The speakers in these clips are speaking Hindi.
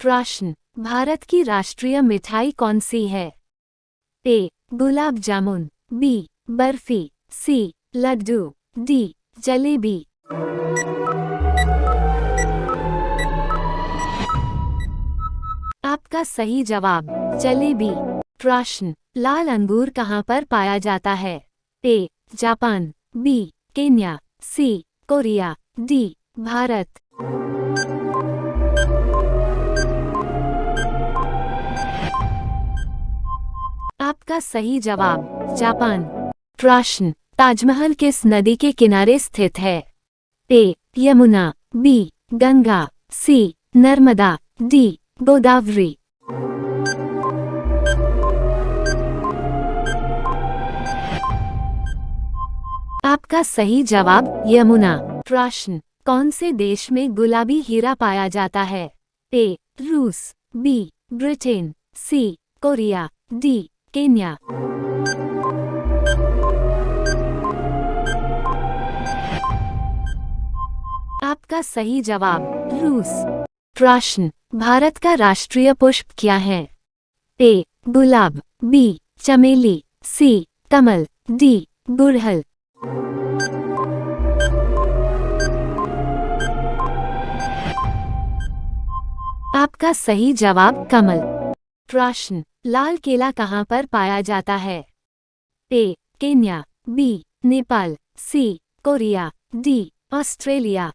प्रश्न, भारत की राष्ट्रीय मिठाई कौन सी है? ए. गुलाब जामुन, बी. बर्फी, सी. लड्डू, डी. जलेबी। आपका सही जवाब जलेबी। प्रश्न, लाल अंगूर कहाँ पर पाया जाता है? A. Japan, B. Kenya, C. Korea, D. Bharat. आपका सही जवाब जापान। प्रश्न, ताजमहल किस नदी के किनारे स्थित है? ए. यमुना, बी. गंगा, सी. नर्मदा, डी. गोदावरी। आपका सही जवाब यमुना। प्रश्न, कौन से देश में गुलाबी हीरा पाया जाता है? ए. रूस, B. Britain, C. Korea, D. Kenya. आपका सही जवाब रूस। प्रश्न, भारत का राष्ट्रीय पुष्प क्या है? ए. गुलाब, बी. चमेली, सी. कमल, डी. गुड़हल। आपका सही जवाब कमल। प्रश्न, लाल केला कहाँ पर पाया जाता है? A. Kenya, B. Nepal, C. Korea, D. Australia.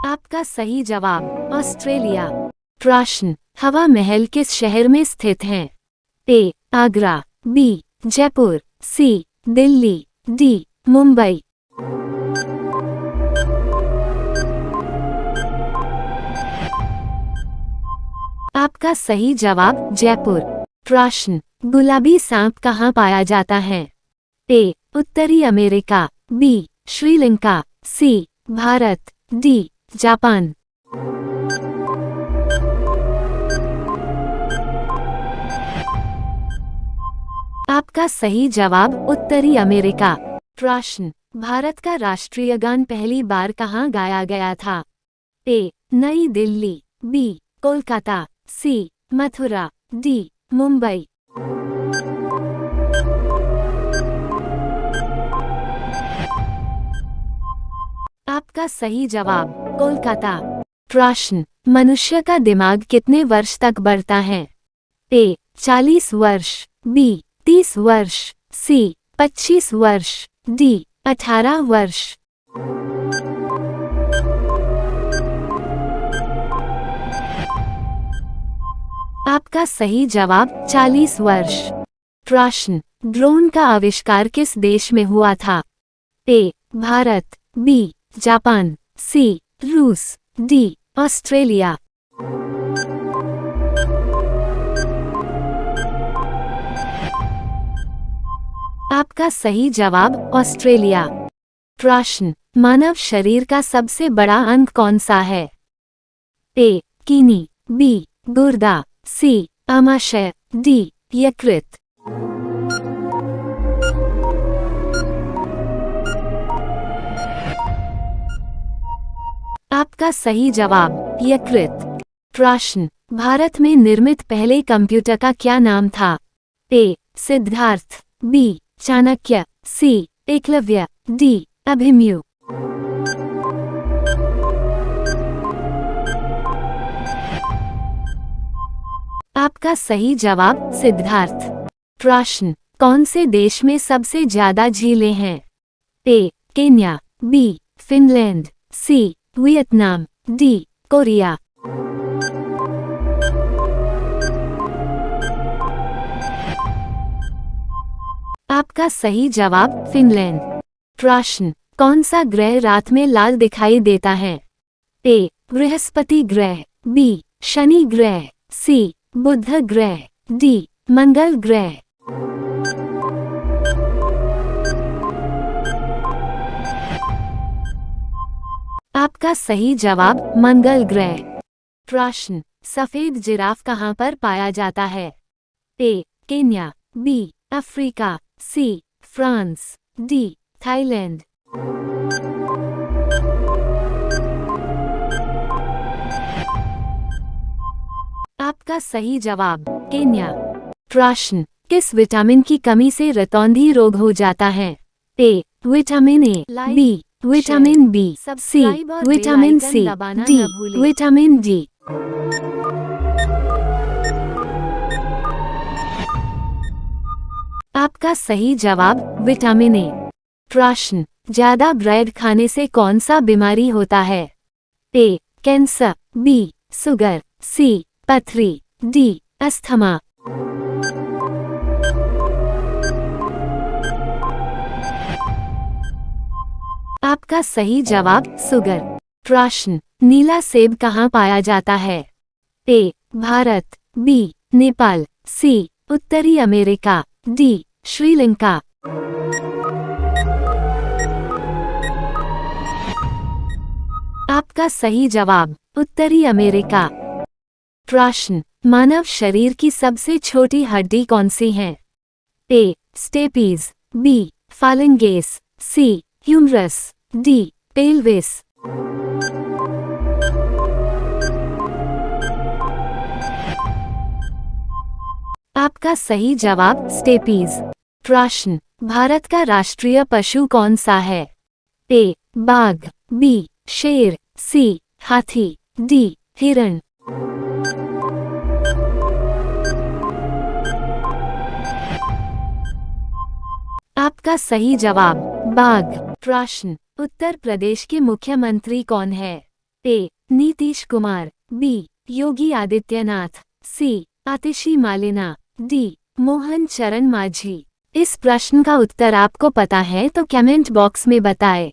आपका सही जवाब ऑस्ट्रेलिया। प्रश्न, हवा महल किस शहर में स्थित है? ए. आगरा, बी. जयपुर, सी. दिल्ली, डी. मुंबई। आपका सही जवाब जयपुर। प्रश्न, गुलाबी सांप कहाँ पाया जाता है? ए. उत्तरी अमेरिका, बी. श्रीलंका, सी. भारत, डी. जापान। आपका सही जवाब उत्तरी अमेरिका। प्रश्न, भारत का राष्ट्रीय गान पहली बार कहाँ गाया गया था? ए. नई दिल्ली, बी. कोलकाता, सी. मथुरा, डी. मुंबई। आपका सही जवाब कोलकाता। प्रश्न, मनुष्य का दिमाग कितने वर्ष तक बढ़ता है? ए. 40 वर्ष, बी. 30 वर्ष, सी. 25 वर्ष, डी. 18 वर्ष। आपका सही जवाब 40 वर्ष। प्रश्न, ड्रोन का आविष्कार किस देश में हुआ था? ए. भारत, बी. जापान, सी. रूस, डी. ऑस्ट्रेलिया। आपका सही जवाब ऑस्ट्रेलिया। प्रश्न, मानव शरीर का सबसे बड़ा अंग कौन सा है? ए. Kidney, B. गुर्दा, सी. आमाशय, डी. यकृत। आपका सही जवाब यकृत। प्रश्न, भारत में निर्मित पहले कंप्यूटर का क्या नाम था? ए. सिद्धार्थ, बी. चाणक्य, सी. एकलव्य, डी. अभिमन्यु। आपका सही जवाब सिद्धार्थ। प्रश्न, कौन से देश में सबसे ज्यादा झीलें हैं? A. Kenya, B. Finland, C. Vietnam, D. Korea. आपका सही जवाब फिनलैंड। प्रश्न, कौन सा ग्रह रात में लाल दिखाई देता है? ए. बृहस्पति ग्रह, बी. शनि ग्रह, सी. बुध ग्रह, डी. मंगल ग्रह। आपका सही जवाब मंगल ग्रह। प्रश्न, सफेद जिराफ कहाँ पर पाया जाता है? A. Kenya, B. Africa, C. France, D. Thailand. आपका सही जवाब केन्या। प्रश्न, किस विटामिन की कमी से रतौंधी रोग हो जाता है? A vitamin A, B vitamin B, C vitamin C, D vitamin D. आपका सही जवाब विटामिन ए। प्रश्न, ज्यादा ब्रेड खाने से कौन सा बीमारी होता है? ए कैंसर, बी शुगर, सी पथरी, डी अस्थमा। आपका सही जवाब शुगर। प्रश्न, नीला सेब कहाँ पाया जाता है? ए भारत, बी नेपाल, सी उत्तरी अमेरिका, डी श्रीलंका। आपका सही जवाब उत्तरी अमेरिका। प्रश्न, मानव शरीर की सबसे छोटी हड्डी कौन सी है? ए स्टेपीज, बी फालिंगेस, सी ह्यूमरस, डी पेल्विस। आपका सही जवाब स्टेपीज। प्रश्न, भारत का राष्ट्रीय पशु कौन सा है? ए बाघ, बी शेर, सी हाथी, डी हिरण। आपका सही जवाब बाघ। प्रश्न, उत्तर प्रदेश के मुख्यमंत्री कौन है? ए नीतीश कुमार, बी योगी आदित्यनाथ, सी आतिशी मालिना, डी मोहन चरण मांझी। इस प्रश्न का उत्तर आपको पता है तो कमेंट बॉक्स में बताएं।